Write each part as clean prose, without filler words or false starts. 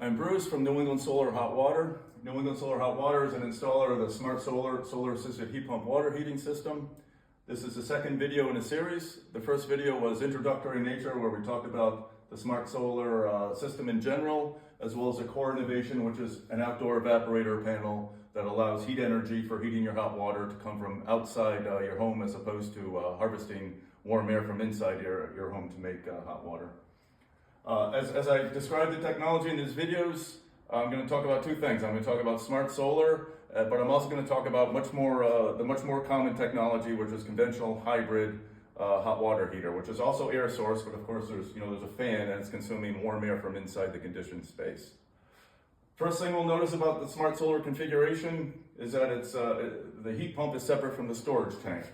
I'm Bruce from New England Solar Hot Water. New England Solar Hot Water is an installer of the Smart Solar solar-assisted heat pump water heating system. This is the second video in a series. The first video was introductory in nature, where we talked about the Smart Solar system in general, as well as a core innovation, which is an outdoor evaporator panel that allows heat energy for heating your hot water to come from outside your home, as opposed to harvesting warm air from inside your home to make hot water. As I describe the technology in these videos, I'm going to talk about two things. I'm going to talk about Smart Solar, but I'm also going to talk about the much more common technology, which is conventional hybrid hot water heater, which is also air source, but of course there's a fan and it's consuming warm air from inside the conditioned space. First thing we'll notice about the Smart Solar configuration is that the heat pump is separate from the storage tank.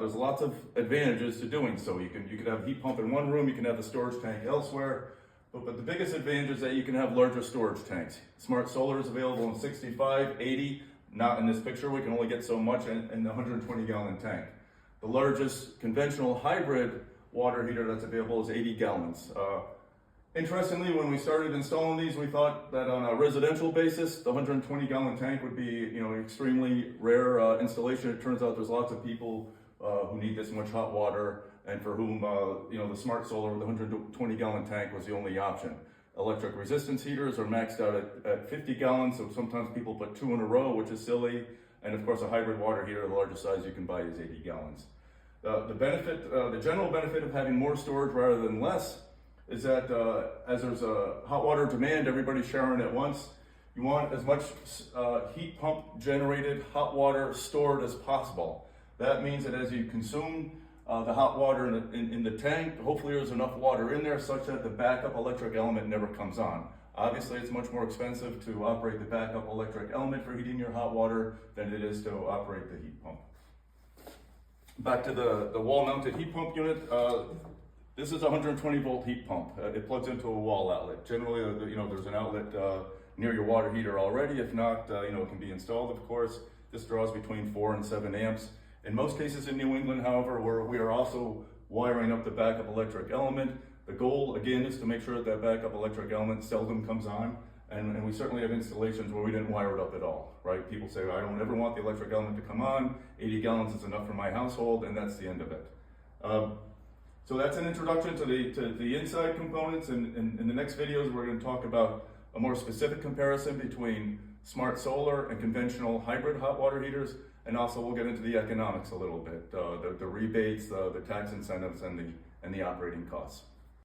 There's lots of advantages to doing so. You could have a heat pump in one room, you can have the storage tank elsewhere, but the biggest advantage is that you can have larger storage tanks. Smart Solar is available in 65, 80, not in this picture, we can only get so much in the 120 gallon tank. The largest conventional hybrid water heater that's available is 80 gallons. Interestingly, when we started installing these, we thought that on a residential basis, the 120 gallon tank would be extremely rare installation. It turns out there's lots of people who need this much hot water, and for whom the Smart Solar with the 120 gallon tank was the only option. Electric resistance heaters are maxed out at 50 gallons, so sometimes people put two in a row, which is silly. And of course, a hybrid water heater, the largest size you can buy is 80 gallons. The general benefit of having more storage rather than less is that as there's a hot water demand, everybody's showering at once. You want as much heat pump generated hot water stored as possible. That means that as you consume the hot water in the tank, hopefully there's enough water in there such that the backup electric element never comes on. Obviously, it's much more expensive to operate the backup electric element for heating your hot water than it is to operate the heat pump. Back to the wall-mounted heat pump unit. This is a 120 volt heat pump. It plugs into a wall outlet. Generally, there's an outlet near your water heater already. If not, it can be installed, of course. This draws between 4 and 7 amps. In most cases in New England, however, we are also wiring up the backup electric element. The goal, again, is to make sure that backup electric element seldom comes on, and we certainly have installations where we didn't wire it up at all, right? People say, I don't ever want the electric element to come on, 80 gallons is enough for my household, and that's the end of it. So that's an introduction to the inside components, and in the next videos, we're going to talk about a more specific comparison between Smart Solar and conventional hybrid hot water heaters, and also we'll get into the economics a little bit, the rebates, the tax incentives, and the operating costs.